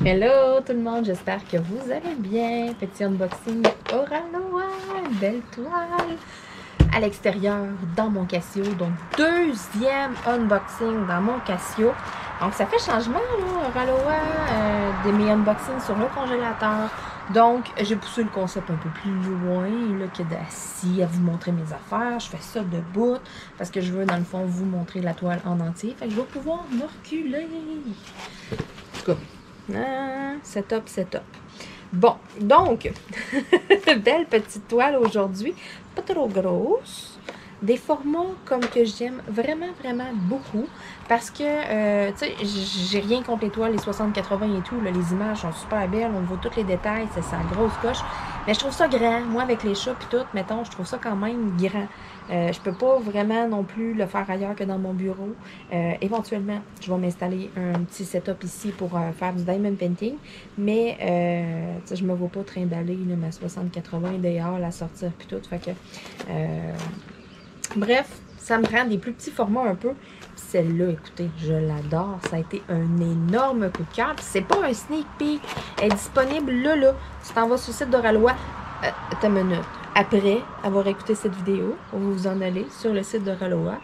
Hello tout le monde, j'espère que vous allez bien. Petit unboxing Oraloa, belle toile à l'extérieur dans mon Casio. Donc deuxième unboxing dans mon Casio. Donc ça fait changement là, Oraloa, de mes unboxings sur le congélateur. Donc j'ai poussé le concept un peu plus loin là, que d'assis à vous montrer mes affaires. Je fais ça debout parce que je veux dans le fond vous montrer la toile en entier. Fait que je vais pouvoir me reculer. En tout cas. Ah, setup. Bon, donc, belle petite toile aujourd'hui, pas trop grosse. Des formats comme que j'aime vraiment beaucoup parce que, tu sais, j'ai rien contre les toiles, les 60-80 et tout, là, les images sont super belles, on voit tous les détails, c'est sa grosse coche, mais je trouve ça grand, moi avec les chats puis tout, mettons, je trouve ça quand même grand. Je peux pas vraiment non plus le faire ailleurs que dans mon bureau. Éventuellement, je vais m'installer un petit setup ici pour faire du diamond painting, mais je me vois pas trimballer là, ma 60-80 dehors, la sortir puis tout, fait que... bref, ça me prend des plus petits formats un peu. Celle-là, écoutez, je l'adore. Ça a été un énorme coup de cœur. C'est pas un sneak peek. Elle est disponible là. Tu t'en vas sur le site d'Oraloa. Attends une minute. Après avoir écouté cette vidéo, vous vous en allez sur le site d'Oraloa.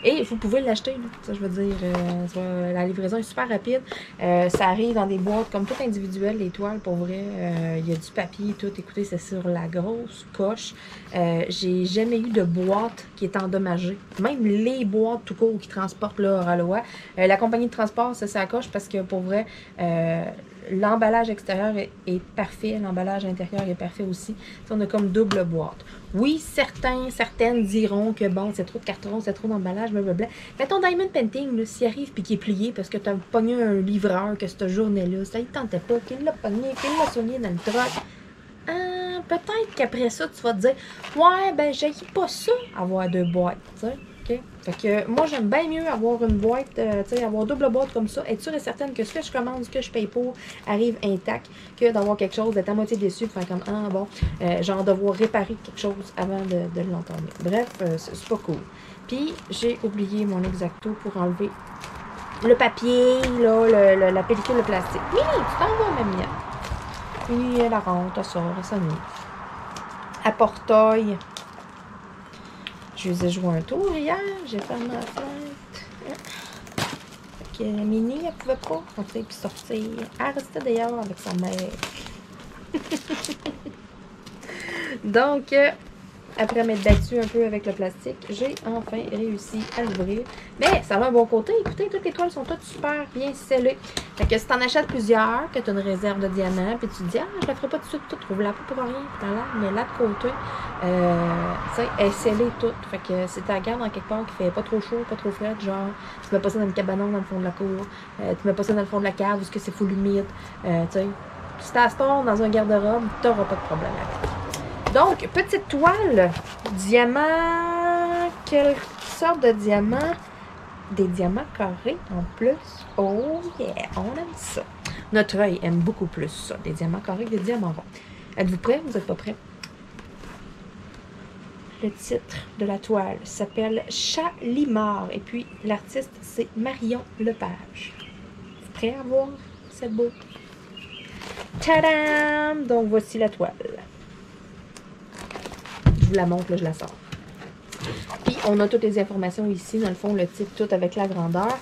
Et vous pouvez l'acheter. Ça, je veux dire, la livraison est super rapide. Ça arrive dans des boîtes comme tout individuel, les toiles, pour vrai. Il y a du papier et tout. Écoutez, c'est sur la grosse coche. J'ai jamais eu de boîte qui est endommagée. Même les boîtes tout court qui transportent là, Oraloa. La compagnie de transport, c'est sa coche parce que pour vrai, l'emballage extérieur est parfait. L'emballage intérieur est parfait aussi. On a comme double boîte. Oui, certaines diront que bon, c'est trop de carton, c'est trop d'emballage, blablabla. Mais ton diamond painting, s'il arrive puis qu'il est plié parce que tu as pogné un livreur que cette journée-là, ça ne tentait pas, qu'il l'a pogné, qu'il l'a soigné dans le truck. Peut-être qu'après ça, tu vas te dire, ouais, ben, j'ai pas ça, avoir deux boîtes, tu sais. Okay? Fait que moi, j'aime bien mieux avoir une boîte, tu sais, avoir double boîte comme ça, être sûre et certaine que ce que je commande, ce que je paye pour, arrive intact, que d'avoir quelque chose, d'être à moitié déçu, faire comme, ah bon, genre devoir réparer quelque chose avant de l'entendre. Bref, c'est pas cool. Puis, j'ai oublié mon Exacto pour enlever le papier, là, la pellicule de plastique. Oui, tu t'en vas, mamie. Puis, elle rentre, elle sort, elle s'ennuie. À portail. Je les ai joué un tour hier, j'ai fermé la fenêtre. Fait que Minnie, elle pouvait pas rentrer puis sortir. Elle restait d'ailleurs avec sa mère. Donc, après m'être battue un peu avec le plastique, j'ai enfin réussi à l'ouvrir. Mais ça a un bon côté. Écoutez, toutes les toiles sont toutes super bien scellées. Fait que si t'en achètes plusieurs, que tu as une réserve de diamants, puis tu te dis, ah, je la ferai pas tout de suite, tout, trouve-la pas pour rien, puis t'en l'as, mais là de côté, tu sais, elle est scellée toute. Fait que si tu la gardes dans quelque part qui fait pas trop chaud, pas trop frais, genre, tu mets pas ça dans le cabanon dans le fond de la cour, tu mets pas ça dans le fond de la cave, parce que c'est full humide, tu sais. Si tu la stores dans un garde-robe, t'auras pas de problème avec. Donc, petite toile, diamant, quelle sorte de diamant? Des diamants carrés en plus. Oh yeah, on aime ça. Notre œil aime beaucoup plus ça, des diamants carrés que des diamants ronds. Êtes-vous prêts? Vous n'êtes pas prêts? Le titre de la toile s'appelle Chalimard et puis l'artiste c'est Marion Lepage. Vous prêts à voir cette beauté? Tadam! Donc voici la toile. Je vous la montre, là, je la sors. Puis, on a toutes les informations ici, dans le fond, le titre, tout avec la grandeur.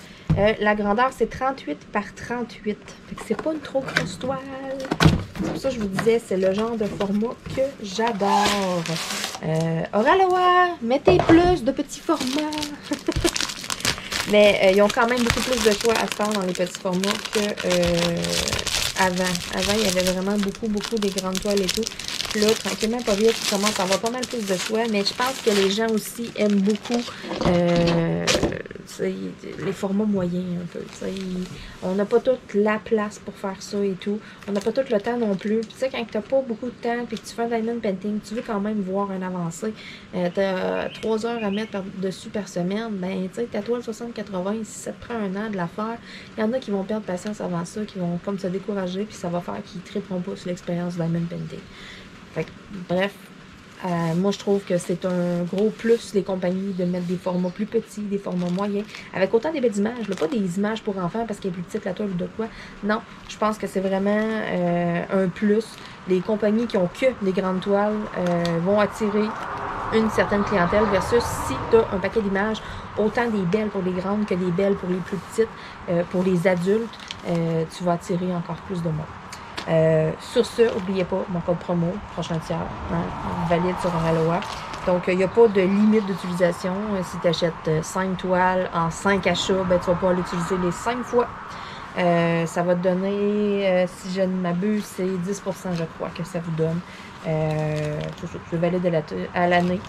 La grandeur, c'est 38 par 38. Fait que c'est pas une trop grosse toile. C'est pour ça que je vous disais, c'est le genre de format que j'adore. Oraloa, mettez plus de petits formats. Mais ils ont quand même beaucoup plus de choix à se faire dans les petits formats que avant. Avant, il y avait vraiment beaucoup des grandes toiles et tout. Là, tranquillement, pas vite, il commence à avoir pas mal plus de choix, mais je pense que les gens aussi aiment beaucoup les formats moyens un peu. On n'a pas toute la place pour faire ça et tout. On n'a pas tout le temps non plus. Puis tu sais, quand tu n'as pas beaucoup de temps et que tu fais un diamond painting, tu veux quand même voir un avancé. Tu as 3 heures à mettre dessus par semaine. Ben, tu sais, ta toile 60-80, si ça te prend un an de la faire, il y en a qui vont perdre patience avant ça, qui vont comme se décourager, puis ça va faire qu'ils ne triperont pas sur l'expérience diamond painting. Fait que, bref, Moi, je trouve que c'est un gros plus, les compagnies, de mettre des formats plus petits, des formats moyens, avec autant des belles images. Là, pas des images pour enfants parce qu'elle est plus petite la toile ou de quoi. Non, je pense que c'est vraiment un plus. Les compagnies qui ont que des grandes toiles vont attirer une certaine clientèle versus si tu as un paquet d'images, autant des belles pour les grandes que des belles pour les plus petites, pour les adultes, tu vas attirer encore plus de monde. Sur ce, n'oubliez pas mon code promo, prochain tiers, valide sur Oraloa. Donc, il n'y a pas de limite d'utilisation. Si tu achètes 5 toiles en 5 achats, ben, tu vas pouvoir l'utiliser les 5 fois. Ça va te donner, si je ne m'abuse, c'est 10%, je crois, que ça vous donne. Je valide à l'année.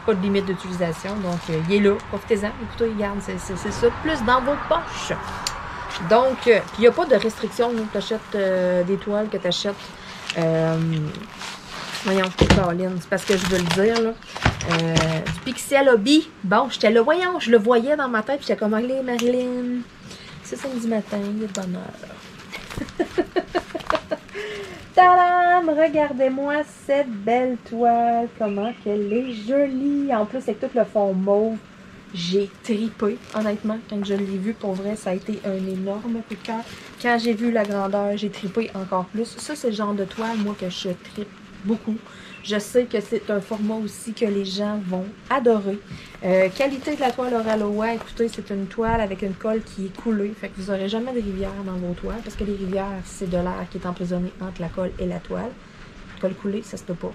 Pas de limite d'utilisation. Donc, il est là. Profitez-en. Écoutez, regarde, c'est ça. Plus dans vos poches. Donc, puis il n'y a pas de restriction. Tu achètes des toiles que tu achètes. Voyons, Caroline, c'est parce que je veux le dire, là. Du Pixel Hobby. Bon, j'étais là, voyons, je le voyais dans ma tête. Puis j'étais comme, allez, Marilyn. C'est samedi matin, il est de bonne heure. Tadam! Regardez-moi cette belle toile. Comment qu'elle est jolie. En plus, avec tout le fond mauve. J'ai tripé, honnêtement, quand je l'ai vu, pour vrai, ça a été un énorme coup de cœur. Quand j'ai vu la grandeur, j'ai tripé encore plus. Ça, c'est le genre de toile, moi, que je tripe beaucoup. Je sais que c'est un format aussi que les gens vont adorer. Qualité de la toile Oraloa, écoutez, c'est une toile avec une colle qui est coulée. Fait que vous n'aurez jamais de rivière dans vos toiles, parce que les rivières, c'est de l'air qui est emprisonné entre la colle et la toile. Colle coulée, ça se peut pas.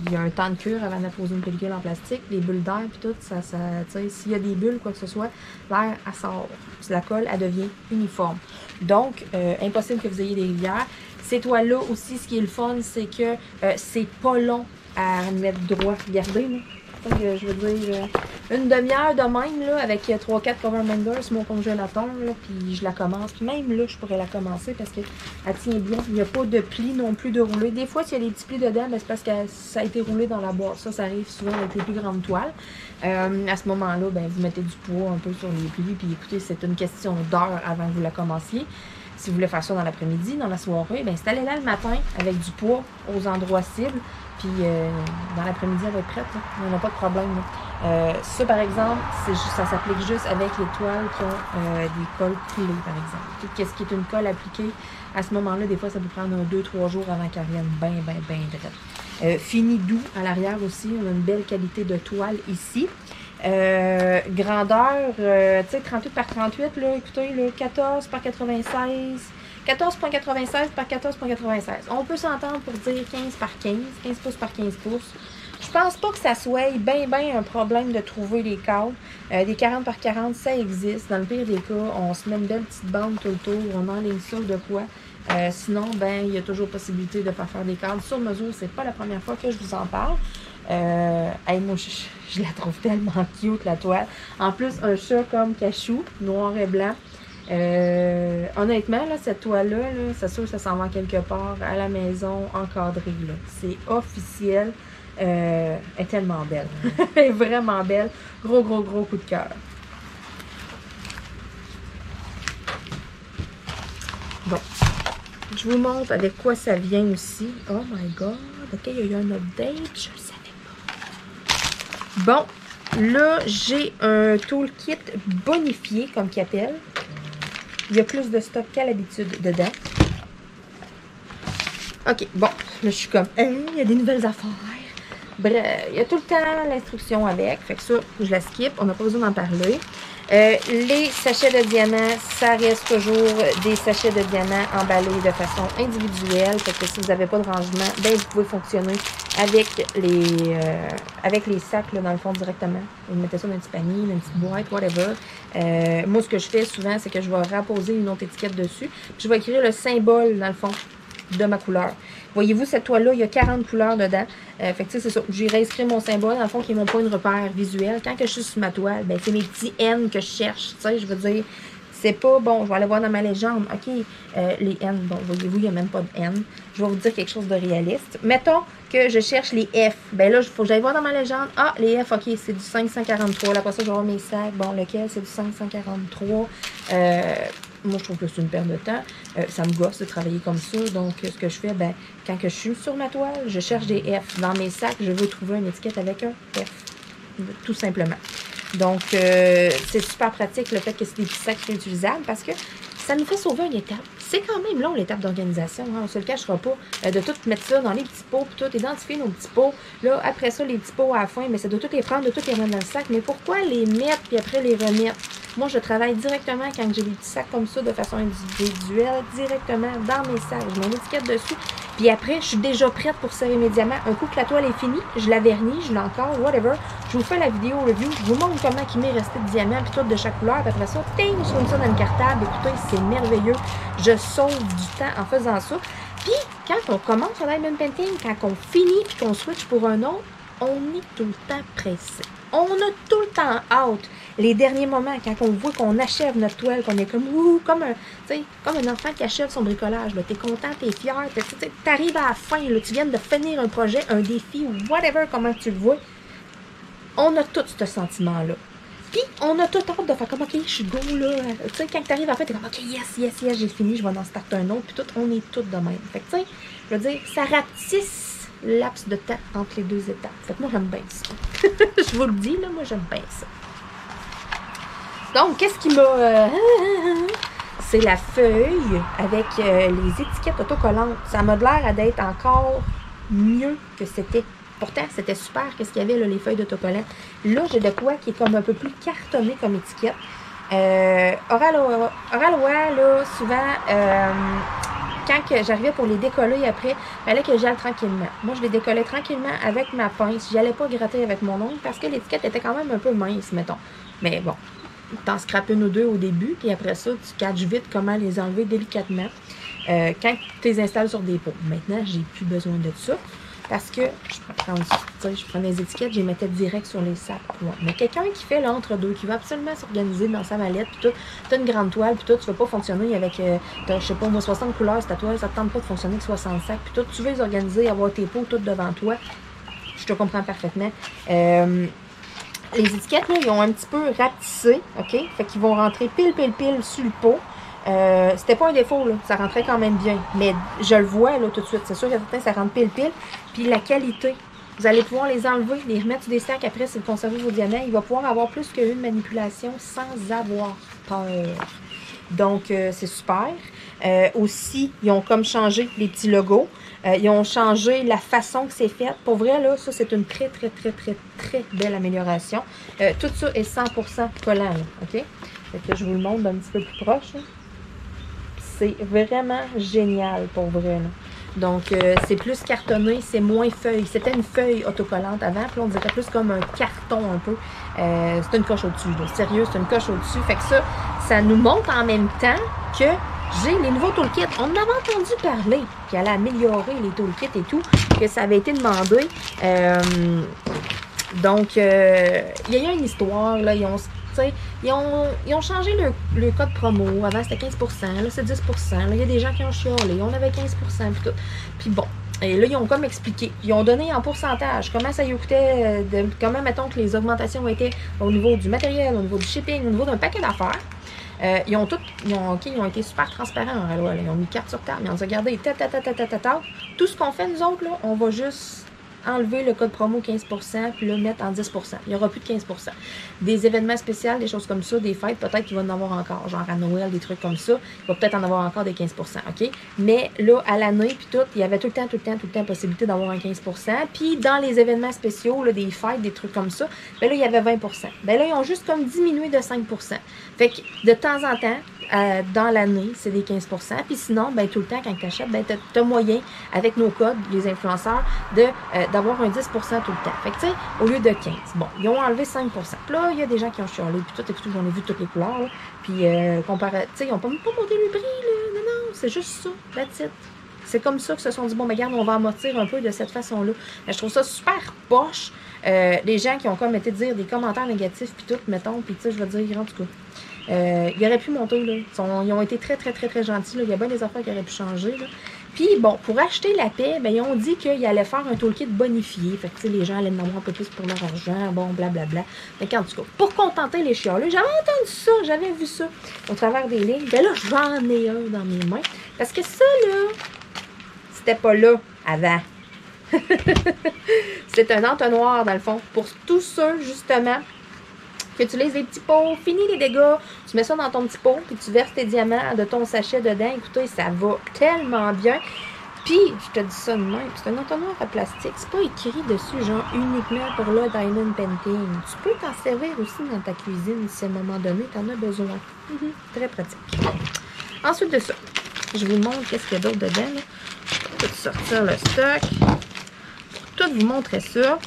Il y a un temps de cure avant d'apposer une pellicule en plastique. Les bulles d'air puis tout, tu sais, s'il y a des bulles, quoi que ce soit, l'air, elle sort. Puis la colle, elle devient uniforme. Donc, impossible que vous ayez des rivières. Ces toiles-là aussi, ce qui est le fun, c'est que c'est pas long à mettre droit. Regardez, là. Je veux dire, une demi-heure de même, là, avec 3-4 cover mangers sur mon congélateur, là, puis je la commence. Puis même là, je pourrais la commencer parce qu'elle tient bien. Il n'y a pas de plis non plus de rouler. Des fois, s'il y a des petits plis dedans, ben, c'est parce que ça a été roulé dans la boîte. Ça arrive souvent avec les plus grandes toiles. À ce moment-là, ben, vous mettez du poids un peu sur les plis. Puis écoutez, c'est une question d'heure avant que vous la commenciez. Si vous voulez faire ça dans l'après-midi, dans la soirée, ben, installez-la le matin avec du poids aux endroits cibles. Puis dans l'après-midi, elle va être prête. On n'a pas de problème. Ça, par exemple, ça s'applique juste avec les toiles qui ont des colles coulées, par exemple. Tout ce qui est une colle appliquée, à ce moment-là, des fois, ça peut prendre 2-3 jours avant qu'elle vienne bien droite. Fini doux à l'arrière aussi. On a une belle qualité de toile ici. Grandeur, tu sais, 38 par 38, là, écoutez, là, 14 par 96, 14,96 par 14,96. On peut s'entendre pour dire 15 par 15, 15 pouces par 15 pouces. Je pense pas que ça soit bien un problème de trouver les cadres. Des 40 par 40, ça existe. Dans le pire des cas, on se met une belle petite bande tout le tour, on enligne ça de quoi. Sinon, ben, il y a toujours possibilité de faire des cadres sur mesure. C'est pas la première fois que je vous en parle. Hey, moi, je la trouve tellement cute, la toile. En plus, un chat comme Cachou, noir et blanc. Honnêtement, là, cette toile-là, c'est sûr que ça s'en va quelque part à la maison, encadrée. C'est officiel. Elle est tellement belle. Elle est vraiment belle. Gros coup de cœur. Bon. Je vous montre avec quoi ça vient aussi. Oh my god. OK, il y a eu un update. Je le savais pas. Bon. Là, j'ai un toolkit bonifié, comme qu'il appelle. Il y a plus de stock qu'à l'habitude dedans. OK, bon. Là, je suis comme, il y a des nouvelles affaires. Bref, il y a tout le temps l'instruction avec. Fait que ça, je la skip. On n'a pas besoin d'en parler. Les sachets de diamants, ça reste toujours des sachets de diamants emballés de façon individuelle. Fait que si vous n'avez pas de rangement, ben vous pouvez fonctionner avec les sacs là, dans le fond directement. Vous mettez ça dans un petit panier, dans une petite boîte, whatever. Moi, ce que je fais souvent, c'est que je vais rapposer une autre étiquette dessus. Puis je vais écrire le symbole, dans le fond, de ma couleur. Voyez-vous, cette toile-là, il y a 40 couleurs dedans. Fait que c'est ça. J'ai réinscrit mon symbole, dans le fond, qui est mon point de repère visuel. Quand que je suis sur ma toile, ben c'est mes petits N que je cherche. Tu sais, je veux dire, c'est pas, bon, je vais aller voir dans ma légende, OK, les N, bon, voyez-vous, il n'y a même pas de N. Je vais vous dire quelque chose de réaliste. Mettons que je cherche les F. Ben là, il faut que j'aille voir dans ma légende. Ah, les F, OK, c'est du 543. Là, après ça, je vais voir mes sacs. Bon, lequel, c'est du 543. Moi, je trouve que c'est une perte de temps. Ça me gosse de travailler comme ça. Donc, ce que je fais, ben, quand que je suis sur ma toile, je cherche des F. Dans mes sacs, je veux trouver une étiquette avec un F. Tout simplement. Donc, c'est super pratique le fait que c'est des petits sacs réutilisables parce que ça nous fait sauver une étape. C'est quand même long, l'étape d'organisation. Hein, on ne se le cachera pas. De tout mettre ça dans les petits pots, puis tout, identifier nos petits pots. Là, après ça, les petits pots à la fin, mais c'est de tout les prendre, de tout les remettre dans le sac. Mais pourquoi les mettre, puis après les remettre? Moi, je travaille directement quand j'ai des petits sacs comme ça, de façon individuelle, directement dans mes sacs. Je mets une étiquette dessus. Puis après, je suis déjà prête pour serrer mes diamants. Un coup que la toile est finie, je la vernis, je l'encore, whatever. Je vous fais la vidéo review. Je vous montre comment il m'est resté de diamants, puis tout de chaque couleur. Puis après ça, ting, je mets ça dans le cartable. Écoutez, c'est merveilleux. Je sauve du temps en faisant ça. Puis, quand on commence un diamond painting, quand on finit, puis qu'on switch pour un autre, on est tout le temps pressé. On a tout le temps hâte. Les derniers moments, quand on voit qu'on achève notre toile, qu'on est comme, ouh, comme un enfant qui achève son bricolage. Tu es content, tu es fier, tu arrives à la fin, là, tu viens de finir un projet, un défi ou whatever, comment tu le vois. On a tout ce sentiment-là. Puis, on a tout hâte de faire comme, OK, je suis go, là. Tu sais, quand tu arrives à la fin, tu es comme, OK, yes, j'ai fini, je vais en starter un autre. Puis tout, on est tous de même. Fait que, tu sais, je veux dire, ça rapetisse laps de temps entre les deux étapes. Fait que moi, j'aime bien ça. Je vous le dis, là, moi, j'aime bien ça. Donc, qu'est-ce qui m'a... c'est la feuille avec les étiquettes autocollantes. Ça m'a l'air d'être encore mieux que c'était. Pourtant, c'était super qu'est-ce qu'il y avait, là, les feuilles d'autocollants. Là, j'ai de quoi qui est comme un peu plus cartonné comme étiquette. Oralois, là, souvent... quand j'arrivais pour les décoller après, il fallait que j'aille tranquillement. Moi, je les décollais tranquillement avec ma pince. Je n'allais pas gratter avec mon ongle parce que l'étiquette était quand même un peu mince, mettons. Mais bon, t'en scrapes une ou deux au début, puis après ça, tu catches vite comment les enlever délicatement quand tu les installes sur des pots. Maintenant, j'ai plus besoin de ça parce que je prends mes étiquettes, je les mettais direct sur les sacs. Ouais. Mais quelqu'un qui fait l'entre-deux, qui va absolument s'organiser dans sa mallette, puis tout, tu as une grande toile, puis tout, tu ne vas pas fonctionner avec, je sais pas, moi, 60 couleurs, c'est ta toile, ça ne te tente pas de fonctionner avec 60 sacs, puis tout, tu veux les organiser, avoir tes pots tout devant toi. Je te comprends parfaitement. Les étiquettes, là, ils ont un petit peu rapetissé, OK? Fait qu'ils vont rentrer pile sur le pot. C'était pas un défaut, là. Ça rentrait quand même bien. Mais je le vois, là, tout de suite. C'est sûr que certains, ça rentre pile. Puis la qualité, vous allez pouvoir les enlever, les remettre sur des sacs après, si vous conservez vos diamants. Il va pouvoir avoir plus qu'une manipulation sans avoir peur. Donc, c'est super. Aussi, ils ont comme changé les petits logos. Ils ont changé la façon que c'est fait. Pour vrai, là, ça, c'est une très belle amélioration. Tout ça est 100% collant, là, OK? Fait que je vous le montre d'un petit peu plus proche. C'est vraiment génial, pour vrai, là. Donc, c'est plus cartonné, c'est moins feuille. C'était une feuille autocollante avant, puis on dirait plus comme un carton un peu. C'est une coche au-dessus, là. Sérieux, c'est une coche au-dessus. Fait que ça nous montre en même temps que j'ai les nouveaux toolkits. On en avait entendu parler, qui allait améliorer les toolkits et tout, que ça avait été demandé. Donc, il y a eu une histoire, là, ils ont changé le code promo. Avant, c'était 15%, là, c'est 10%. Là, il y a des gens qui ont chialé. On avait 15%, puis tout. Puis bon, et là, ils ont comme expliqué. Ils ont donné en pourcentage comment ça y coûtait, comment, mettons, que les augmentations étaient au niveau du matériel, au niveau du shipping, au niveau d'un paquet d'affaires. Ils ont été super transparents en réalité. Ils ont mis carte sur table. Ils ont dit, regardez, tout ce qu'on fait, nous autres, là, on va juste enlever le code promo 15%, puis le mettre en 10%. Il n'y aura plus de 15%. Des événements spéciaux, des choses comme ça, des fêtes, peut-être qu'il va en avoir encore, genre à Noël, des trucs comme ça. Il va peut-être en avoir encore des 15%, OK? Mais là, à l'année, puis tout, il y avait tout le temps possibilité d'avoir un 15%. Puis dans les événements spéciaux, là, des fêtes, des trucs comme ça, ben là, il y avait 20%. Ben là, ils ont juste comme diminué de 5%. Fait que de temps en temps, dans l'année, c'est des 15%. Puis sinon, ben, tout le temps, quand tu achètes, ben, tu as moyen, avec nos codes, les influenceurs, d'avoir un 10% tout le temps. Fait que, tu sais, au lieu de 15. Bon, ils ont enlevé 5%. Puis là, il y a des gens qui ont chialé. Puis tout, écoute, j'en ai vu toutes les couleurs. Là. Puis, tu sais, ils n'ont pas monté le prix. Là. Non, c'est juste ça. That's it. C'est comme ça que se sont dit, bon, mais regarde, on va amortir un peu de cette façon-là. Je trouve ça super poche. Les gens qui ont comme été dire des commentaires négatifs, puis tout, mettons, puis tu sais, je vais dire, en tout cas, il aurait pu monter, là. Ils ont été très, très, très, très gentils, là. Il y a bien des affaires qui auraient pu changer, là. Puis, bon, pour acheter la paix, ben, ils ont dit qu'ils allaient faire un toolkit bonifié. Fait que, tu sais, les gens allaient en avoir un peu plus pour leur argent, bon, blablabla. Mais en tout cas, pour contenter les chialeux, j'avais entendu ça, j'avais vu ça au travers des lignes. Ben là, j'en ai un dans mes mains. Parce que ça, là, c'était pas là avant. C'est un entonnoir, dans le fond, pour tous ceux, justement, qui utilisent des petits pots, fini les dégâts, tu mets ça dans ton petit pot, puis tu verses tes diamants de ton sachet dedans. Écoutez, ça va tellement bien. Puis, je te dis ça de même, c'est un entonnoir à plastique. C'est pas écrit dessus, genre, uniquement pour le diamond painting. Tu peux t'en servir aussi dans ta cuisine si à un moment donné, tu en as besoin. Très pratique. Ensuite de ça, je vous montre qu'est-ce qu'il y a d'autre dedans. Là. Je vais tout sortir le stock. Pour tout vous montrer ça.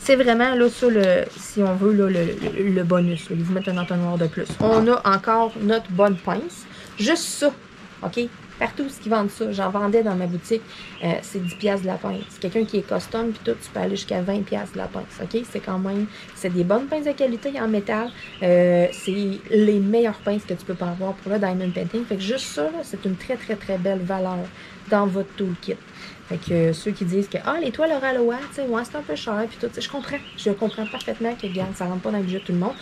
C'est vraiment, là, ça, si on veut, là, le bonus. Là. Ils vous mettent un entonnoir de plus. On a encore notre bonne pince. Juste ça, OK? Partout ce qu'ils vendent ça, j'en vendais dans ma boutique, c'est 10$ de la pince. Quelqu'un qui est custom, puis tout, tu peux aller jusqu'à 20$ de la pince, OK? C'est quand même, c'est des bonnes pinces de qualité en métal. C'est les meilleures pinces que tu peux pas avoir pour le diamond painting. Fait que juste ça, c'est une très, très, très belle valeur dans votre toolkit. Fait que ceux qui disent que les toiles Oraloa, tu sais, ouais, c'est un peu cher, puis tout, je comprends parfaitement que, regarde, ça rentre pas dans le budget de tout le monde.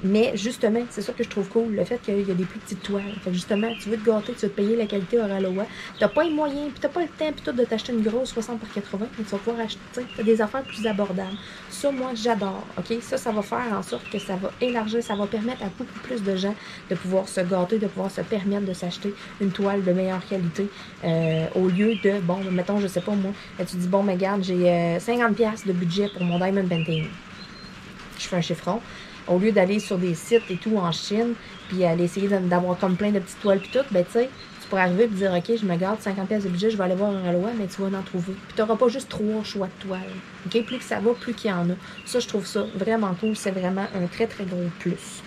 Mais justement, c'est ça que je trouve cool, le fait qu'il y a des plus petites toiles. Fait que justement, tu veux te gâter, tu veux te payer la qualité Oraloa. T'as pas les moyens, puis t'as pas le temps, puis tout, de t'acheter une grosse 60 par 80, mais tu vas pouvoir acheter des affaires plus abordables. Ça, moi, j'adore, OK? Ça va faire en sorte que ça va élargir, ça va permettre à beaucoup plus de gens de pouvoir se gâter, de pouvoir se permettre de s'acheter une toile de meilleure qualité, au lieu de, bon, mettons, je sais pas, moi, tu dis, bon, mais regarde, j'ai 50$ de budget pour mon diamond painting. Je fais un chiffron. Au lieu d'aller sur des sites et tout en Chine, puis aller essayer d'avoir comme plein de petites toiles puis tout, ben tu sais, tu pourrais arriver et dire, OK, je me garde 50$ de budget, je vais aller voir un Oraloa, mais tu vas en trouver. Puis tu n'auras pas juste 3 choix de toiles. OK? Plus que ça va, plus qu'il y en a. Ça, je trouve ça vraiment cool. C'est vraiment un très, très gros plus.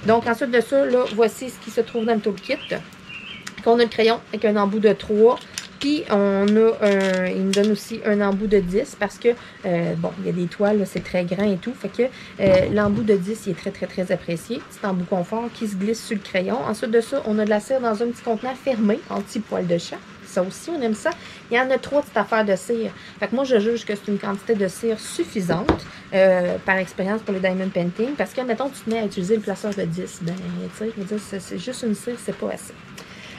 Donc, ensuite de ça, là, voici ce qui se trouve dans le toolkit. On a le crayon avec un embout de 3. Puis, on a il me donne aussi un embout de 10 parce que, bon, il y a des toiles, c'est très grand et tout. Fait que l'embout de 10, il est très, très, très apprécié. Petit embout confort qui se glisse sur le crayon. Ensuite de ça, on a de la cire dans un petit contenant fermé, anti-poil de chat. Ça aussi, on aime ça. Il y en a 3 petites affaires de cire. Fait que moi, je juge que c'est une quantité de cire suffisante par expérience pour le diamond painting. Parce que, mettons, tu te mets à utiliser le placeur de 10. Ben, tu sais, je veux dire, c'est juste une cire, c'est pas assez.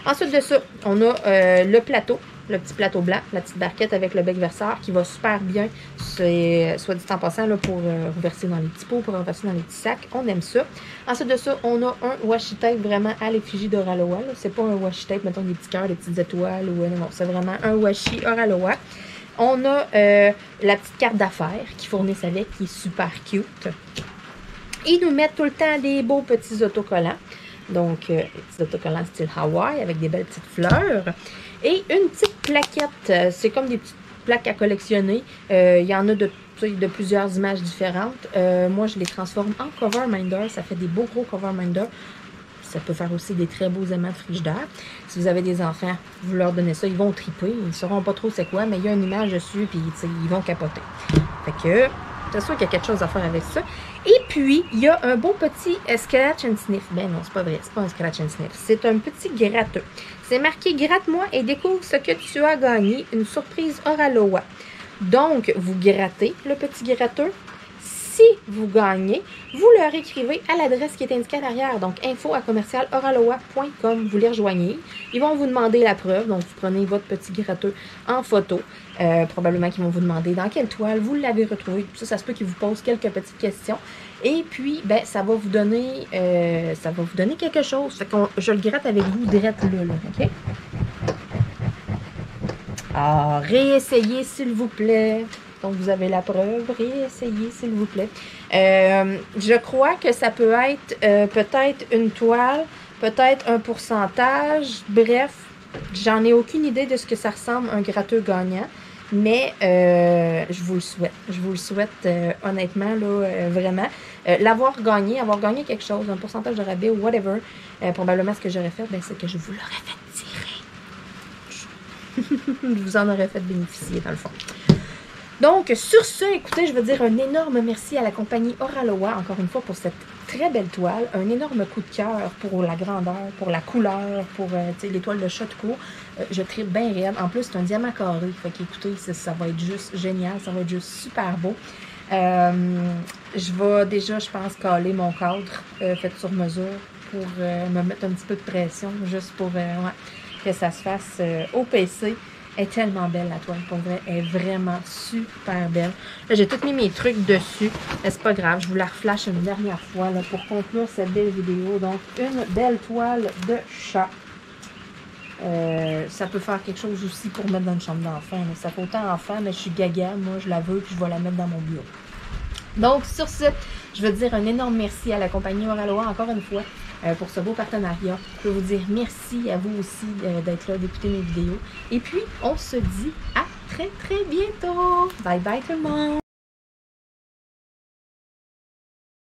Ensuite de ça, on a le plateau, le petit plateau blanc, la petite barquette avec le bec verseur qui va super bien, soit dit en passant, là, pour reverser dans les petits pots, pour reverser dans les petits sacs. On aime ça. Ensuite de ça, on a un washi tape vraiment à l'effigie d'Oraloa. C'est pas un washi tape, mettons des petits cœurs, des petites étoiles. Ou, non, c'est vraiment un washi Oraloa. On a la petite carte d'affaires qui fournissent avec, qui est super cute. Ils nous mettent tout le temps des beaux petits autocollants. Donc, des petits autocollants style Hawaii avec des belles petites fleurs. Et une petite plaquette. C'est comme des petites plaques à collectionner. Il y en a de plusieurs images différentes. Moi, je les transforme en cover minder. Ça fait des beaux gros cover minder. Ça peut faire aussi des très beaux aimants de frigidaire. Si vous avez des enfants, vous leur donnez ça, ils vont triper. Ils ne sauront pas trop c'est quoi, mais il y a une image dessus, puis ils vont capoter. Fait que, c'est sûr qu'il y a quelque chose à faire avec ça. Et puis, il y a un beau petit scratch and sniff. Ben non, c'est pas vrai, c'est pas un scratch and sniff. C'est un petit gratteux. C'est marqué « Gratte-moi et découvre ce que tu as gagné. Une surprise Oraloa ». Donc, vous grattez le petit gratteux. Si vous gagnez, vous leur écrivez à l'adresse qui est indiquée à l'arrière. Donc, info@commercialoraloa.com. Vous les rejoignez. Ils vont vous demander la preuve. Donc, vous prenez votre petit gratteux en photo. Probablement qu'ils vont vous demander dans quelle toile vous l'avez retrouvé. Ça se peut qu'ils vous posent quelques petites questions. Et puis, ben, ça va vous donner quelque chose. Fait que je le gratte avec vous direct là, OK? Ah, réessayez, s'il vous plaît. Donc, vous avez la preuve. Réessayez, s'il vous plaît. Je crois que ça peut être peut-être une toile, peut-être un pourcentage. Bref, j'en ai aucune idée de ce que ça ressemble un gratteux gagnant. Mais je vous le souhaite. Je vous le souhaite honnêtement, là, vraiment. Avoir gagné quelque chose, un pourcentage de rabais ou whatever, probablement ce que j'aurais fait, ben, c'est que je vous l'aurais fait tirer. vous en aurez fait bénéficier dans le fond. Donc, sur ce, écoutez, je veux dire un énorme merci à la compagnie Oraloa, encore une fois, pour cette très belle toile. Un énorme coup de cœur pour la grandeur, pour la couleur, pour l'étoile de chat tout court. Je tripe bien raide. En plus, c'est un diamant carré. Fait qu'écoutez, ça va être juste génial. Ça va être juste super beau. Je vais déjà, je pense, caler mon cadre fait sur mesure pour me mettre un petit peu de pression, juste pour que ça se fasse au PC. Elle est tellement belle, la toile, pour vrai. Elle est vraiment super belle. Là, j'ai tout mis mes trucs dessus. Mais c'est pas grave, je vous la reflash une dernière fois là, pour conclure cette belle vidéo. Donc, une belle toile de chat. Ça peut faire quelque chose aussi pour mettre dans une chambre d'enfant. Ça fait autant enfant, mais je suis gaga. Moi, je la veux, puis je vais la mettre dans mon bureau. Donc, sur ce, je veux dire un énorme merci à la compagnie Oraloa, encore une fois, pour ce beau partenariat. Je veux vous dire merci à vous aussi d'être là, d'écouter mes vidéos. Et puis, on se dit à très, très bientôt. Bye bye tout le monde!